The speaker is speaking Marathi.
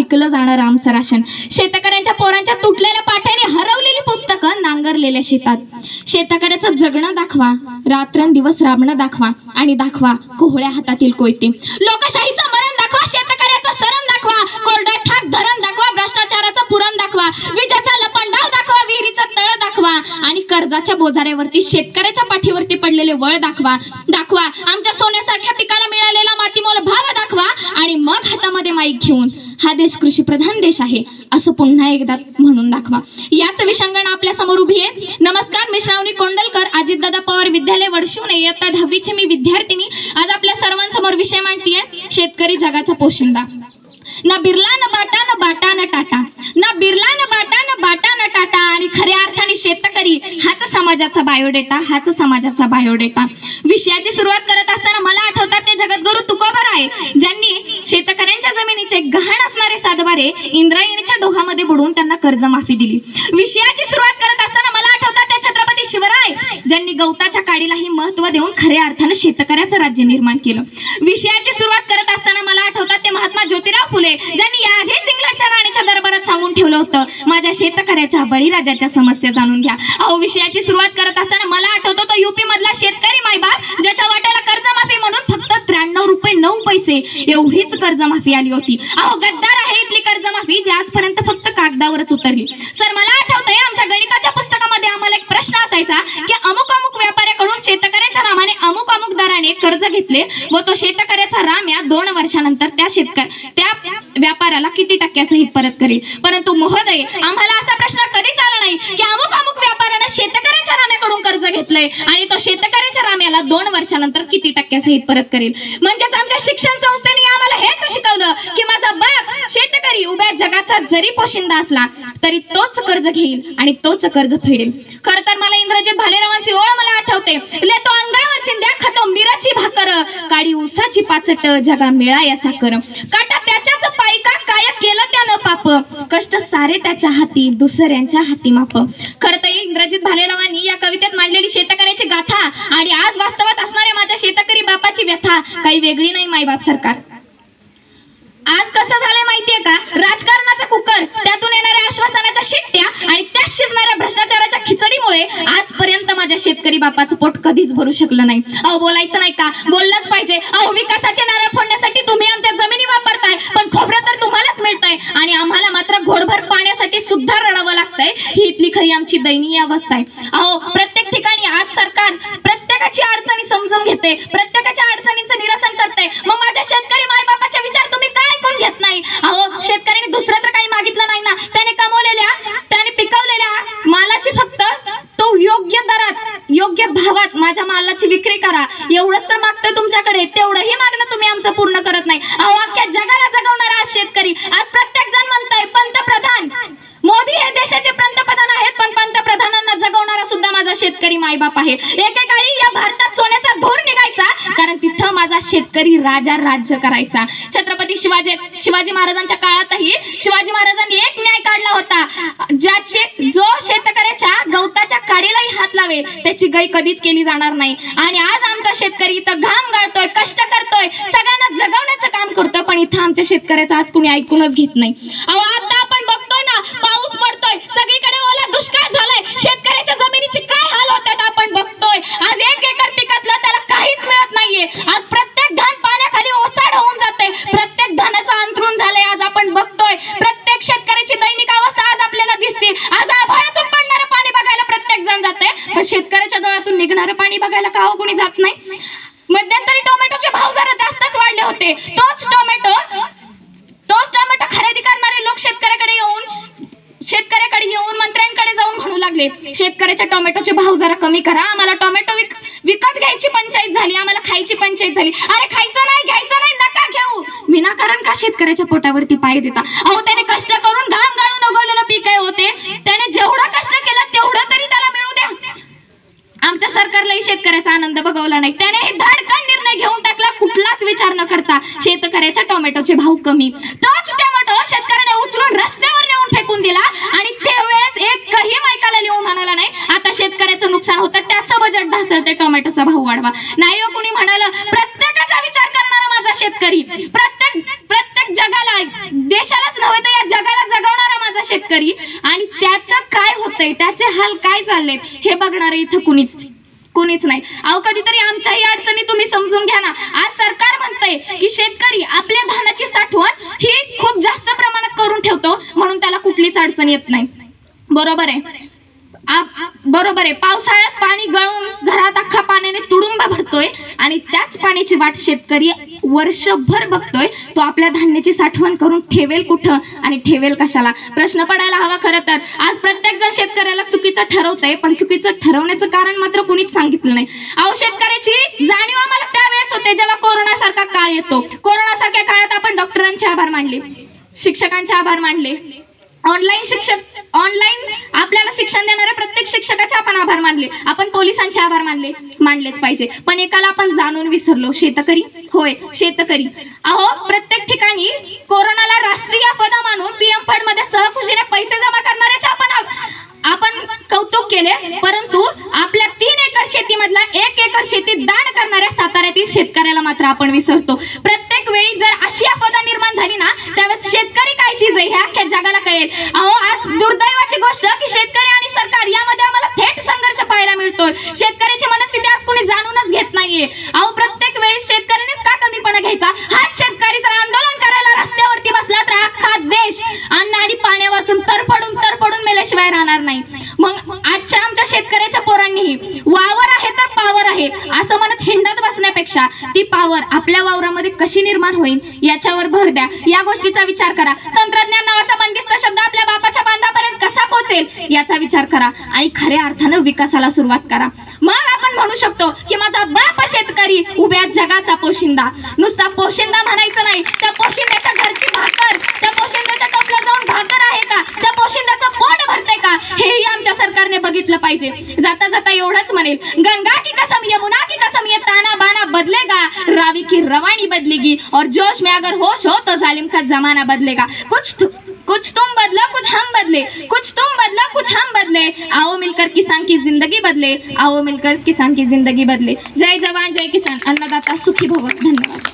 विकलं जाणारं आमचं राशन, शेतकऱ्यांच्या पोरांच्या तुटलेल्या पाट्याने हरवलेली पुस्तकं नांगरलेल्या शेतात, शेतकऱ्याचं जगणं दाखवा, रात्रंदिवस राबणं दाखवा आणि दाखवा कोहळ्या हातातील कोयते, लोकशाहीचं मरण दाखवा, शेतकऱ्याचं सरण दाखवा, कोरडा ठाक धरण दाखवा, भ्रष्टाचाराचं पुरण दाखवा, विजेचा लपंडाव दाखवा, विहिरीचं तळ दाखवा आणि कर्जाच्या बोजाऱ्यावरती शेतकऱ्याच्या पाठीवरती पडलेले वळ दाखवा, आमच्या सोन्यासारख्या पिकाला मिळालेला मातीमोल भाव दाखवा आणि मग हातामध्ये माईक घेऊन हा देश कृषी प्रधान देश आहे असं पुन्हा एकदा म्हणून दाखवा. याच विषंगण आपल्या समोर उभी आहे. नमस्कार, मी श्रावणी कोंडलकर, अजितदादा पवार विद्यालय वडशिवणे, इयत्ता 10वीची मी विद्यार्थिनी. आज आपल्या सर्वांसमोर विषय मांडतीये शेतकरी जगाचा पोशिंदा. ना बिर्ला न बाटा न बाटा न टाटा, ना बिर्ला न बाटा न बाटा न टाटा आणि खऱ्या अर्थाने शेतकरी हाच समाजाचा बायोडेटा, हाच समाजाचा बायोडेटा. विषयाची सुरुवात करत असताना मला आठवतात ते जगद्गुरु तुकोबा आहे, ज्यांनी शेतकऱ्यांच्या जमिनीचे गहाण असणारे सातबारे इंद्रायणीच्या डोहामध्ये बुडवून त्यांना कर्जमाफी दिली. विषयाची सुरुवात करत असताना मला आठवतात ते छत्रपती शिवराय, ज्यांनी गवताच्या काडीलाही महत्त्व देऊन खऱ्या अर्थाने शेतकऱ्याचं राज्य निर्माण केलं. विषयाची सुरुवात करत असताना मला आठवतात ते महात्मा ज्योतिराव फुले, ज्यांनी याआधीच इंग्लंडच्या राणीच्या दरबारात सांगून ठेवलं होतं, माझ्या शेतकऱ्याच्या बळीराजाच्या समस्या जाणून घ्या. अहो, विषयाची सुरुवात करत असताना मला आठवतो तो यूपी मधला शेतकरी मायबाप, ज्याच्या वाट्याला कर्जमाफी म्हणून फक्त 93 रुपये 9 पैसे एवढीच कर्जमाफी आली होती. अहो, गद्दार आहे इथली कर्जमाफी, जी आजपर्यंत फक्त कागदावरच उतरली. सर, मला आठवतंय आमच्या गणिताच्या पुस्तकामध्ये आम्हाला एक प्रश्न असायचा की अमुक अमुक व्यापाऱ्याकडून शेतकऱ्याच्या नावाने अमुक अमुक दराने कर्ज घेतले व तो शेतकऱ्याचा राम्या 2 वर्षानंतर त्या व्यापाऱ्याला किती टक्क्यासहित परत करेल. परंतु महोदय, आम्हाला असा प्रश्न कधीच आला नाही की अमुक अमुक व्यापाऱ्याने शेतकऱ्याच्या राम्याकडून कर्ज घेतलंय आणि तो शेतकऱ्याच्या राम्याला 2 वर्षानंतर किती टक्क्यासहित परत करेल. म्हणजेच आमच्या शिक्षण संस्थेने आम्हाला हेच शिकवलं की माझा बाप शेतकरी उभ्या जगाचा जरी पोशिंदा असला तरी तोच कर्ज घेईल आणि तोच कर्ज फेडेल. खर तर मला इंद्रजित भालेरावांची ओळ मला आठवते, लेतो अंगावर चिंध्या खातो मिराची भाकर, काडी उसाची पाचट जगा मिळाया साखर, काटा त्याच्याच पायका काय केलं त्यानं पाप, कष्ट सारे त्याच्या हाती दुसऱ्यांच्या हाती माप. खर तर इंद्रजित भालेरावांनी या कवितेत मांडलेली शेतकऱ्याची गाथा आणि आज वास्तवात असणाऱ्या माझ्या शेतकरी बापाची व्यथा काही वेगळी नाही. मायबाप सरकार आज कसं झालंय माहितीये का, राजकारणाचा कुकर, त्यातून येणाऱ्या आश्वासनाच्या शिट्ट्या आणि त्या शिजणाऱ्या भ्रष्टाचाराच्या खिचडीमुळे आजपर्यंत माझ्या शेतकरी बापाचं पोट कधीच भरू शकलं नाही. अहो, बोलायचं नाही का, बोललंच पाहिजे. अहो, विकासाचे नारळ फोडण्यासाठी तुम्ही आमच्या जमिनी वापरताय, पण खोबरं तर तुम्हालाच मिळतंय आणि आम्हाला मात्र घोडभर पाण्यासाठी सुद्धा रडावं लागतंय. ही इथली खरी आमची दयनीय अवस्था आहे. अहो, प्रत्येक ठिकाणी आज सरकार प्रत्येकाची अडचणी समजून घेते, प्रत्येकाच्या अडचणींचं निरसन करते, मग माझ्या शेतकरी मायबापाचे विचार तुम्ही काय कोण घेत नाही. अहो, शेतकऱ्यांनी दुसरं तर काही मागितलं नाही ना, त्याने कमवलेल्या, त्याने पिकवलेल्या मालाची फक्त तो योग्य दरात, योग्य भावात माझ्या मालाची विक्री करा, एवढंच तर मागतोय तुमच्याकडे. तेवढंही मागणं तुम्ही आमचं पूर्ण करत नाही. अहो, अख्ख्या जगाला जगवणारा आज शेतकरी, आज प्रत्येक जण म्हणतंय पंतप्रधान मोदी हे देशाचे पंतप्रधान आहेत, पण पंतप्रधानांना जगवणारा सुद्धा माझा शेतकरी मायबाप आहे. एकेकाळी या भारतात सोन्याचा धूर निघायचा, कारण तिथं माझा शेतकरी राजा राज्य करायचा. छत्रपती शिवाजी महाराजांच्या काळातही शिवाजी महाराजांनी एक न्याय काढला होता, जो शेतकऱ्याच्या गवताच्या काडीलाही हात लावेल त्याची गय कधीच केली जाणार नाही. आणि आज आमचा शेतकरी इथं घाम गाळतोय, कष्ट करतोय, सगळ्यांना जगवण्याचं काम करतोय, पण इथं आमच्या शेतकऱ्याचं आज कुणी ऐकूनच घेत नाही. अहो, आता आपण बघतोय ना, पाऊस पडतोय, सगळीकडे ओला दुष्काळ झालाय, शेतकऱ्याच्या जमिनीचे काय हाल होतात आपण बघतोय. आज 1 एकर पिकातलं त्याला काहीच मिळत नाहीये. आज प्रत्येक धान पाण्याखाली ओसाड होऊन जाते, प्रत्येक धानाचं अंथरूण झालंय. आज आपण बघतोय प्रत्येक शेतकऱ्याची दैनिक अवस्था आज आपल्याला दिसते. आज आभाळातून पडणारं पाणी बघायला प्रत्येक जण जाते, पण शेतकऱ्याच्या डोळ्यातून निघणारं पाणी बघायला का हो कोणी जात नाही. मध्यंतरी टोमॅटोचे भाव जरा जास्तच वाढले होते. तोच टोमॅटो खरेदी करणारे लोक शेतकऱ्याकडे येऊन मंत्र्यांकडे जाऊन म्हणू लागले, शेतकऱ्याच्या टोमॅटोचे भाव जरा कमी करा, आम्हाला टोमॅटो विकत घ्यायची पंचायत झाली, आम्हाला खायची पंचायत झाली. अरे, खायचं नाही, घ्यायचं नाही, नका घेऊ. विनाकारण का शेतकऱ्याच्या पोटावरती पाय देता. अहो, त्याने कष्ट करून घाम गाळून उगवलेलं पीक आहे होते, त्याने जेवढं कष्ट केलं तेवढं तरी त्याला मिळू द्या. आमच्या सरकारलाही शेतकऱ्याचा आनंद बघवला नाही, त्याने धडकन निर्णय घेऊन टाकला, कुठलाच विचार न करता शेतकऱ्याच्या टोमॅटोचे भाव कमी. तोच टोमॅटो शेतकऱ्याने उचलून रस्त्यावर नेऊन फेकून दिला आणि त्यावेळेस एकही मायकाला लिहून म्हणाला नाही आता शेतकऱ्याचं नुकसान होतं, त्याचं बजेट ढासळते, टोमॅटोचा भाव वाढवा. नाही हो, कुणी म्हणालं प्रत्येकाचा विचार करणारा माझा शेतकरी, प्रत्येक जगाला, देशालाच नव्हे तर या जगाला जगवणारा माझा शेतकरी, आणि त्याचं काय होतंय, त्याचे हाल काय चालले हे बघणारे इथं कुणीच नाही. अहो कधीतरी आमच्याही अडचणी तुम्ही समजून घ्या ना. आज सरकार म्हणतंय की शेतकरी आपल्या धानाची साठवण ही खूप जास्त प्रमाणात करून ठेवतो म्हणून त्याला कुठलीच अडचण येत नाही. बरोबर आहे, बरोबर आहे. पावसाळ्यात पाणी गळून घरात अख्खा पाण्याने तुडुंब भरतोय आणि त्याच पाण्याची वाट शेतकरी वर्षभर बघतोय. तो आपल्या धान्याची साठवण करून ठेवेल कुठं आणि ठेवेल कशाला, प्रश्न पडायला हवा. खरं तर आज प्रत्येक जण शेतकऱ्याला चुकीचं ठरवतंय, पण चुकीचं ठरवण्याचं कारण मात्र कुणीच सांगितलं नाही. अहो शेतकऱ्याची जाणीव आम्हाला त्यावेळेस होते जेव्हा कोरोनासारखा काळ येतो. कोरोनासारख्या काळात आपण डॉक्टरांचे आभार मानले, शिक्षकांचे आभार मानले, ऑनलाईन आपल्याला शिक्षण देणाऱ्या प्रत्येक शिक्षकाचे आपण आभार मानले, आपण पोलिसांचे आभार मानलेच पाहिजे. पण एकाला आपण जाणून विसरलो, शेतकरी. होय शेतकरी. अहो प्रत्येक ठिकाणी कोरोनाला राष्ट्रीय आपदा मानून पीएम फंड मध्ये सहकुशीने पैसे जमा करणाऱ्याचे आपण कौतुक केले, परंतु आपल्या 3 एकर शेतीमधला 1 एकर शेती दान करणाऱ्या साताऱ्यातील शेतकऱ्याला मात्र आपण विसरतो. प्रत्येक वेळी जर अशी आपदा निर्माण झाली ना त्यावेळेस शेतकरी काय चीज आहे हे अख्ख्या जगाला कळेल. अहो आज दुर्दैवाची गोष्ट की शेतकरी आणि सरकार यामध्ये आम्हाला थेट संघर्ष पाहायला मिळतोय. शेतकऱ्याची मनस्थिती आज कोणी जाणूनच घेत नाहीये. अहो प्रत्येक वेळेस शेतकऱ्यांनीच का कमीपणा घ्यायचा. हाच शेतकरी जर आंदोलन करायला रस्त्यावरती बसला तर अख्खा देश अन्न आणि पाण्या वाचून तरपडून मेल्याशिवाय राहणार नाही. मग आजच्या आमच्या शेतकऱ्याच्या पोरांनीही वावर आहे तर पावर आहे असं म्हणत हिंडत बसण्यापेक्षा ती पावर आपल्या वावरामध्ये कशी निर्माण होईल याच्यावर भर द्या, या गोष्टीचा विचार करा. तंत्रज्ञान नावाचा बंदिस्त शब्द आपल्या बापाच्या बांधापर्यंत कसा पोहोचेल याचा विचार करा आणि खऱ्या अर्थानं विकासाला सुरुवात करा. मग आपण म्हणू शकतो की माझा बाप शेतकरी उभ्या जगाचा पोशिंदा. नुसता पोशिंदा म्हणायचं नाही, त्या पोशिंद्याच्या घरची भाकर, त्या पोशिंद्याच्या टोपल्यात जाऊन भाकर आहे का, त्या पोशिंद्याचं पोट भरतंय का हेही आमच्या सरकारने बघितलं पाहिजे. जाता जाता एवढंच म्हणेल, गंगा की कसम यमुना की कसम ये ताना बाना बदलेगा, रावी की रवानी बदलेगी और जोश में अगर होश हो तो जालिम का जमाना बदलेगा. कुछ तुम बदलो कुछ हम बदले, कुछ तुम बदलो कुछ हम बदले, आओ मिलकर किसान की जिंदगी बदले, आओ मिलकर किसान की जिंदगी बदले. जय जवान जय किसान, अन्नदाता सुखी भव. धन्यवाद.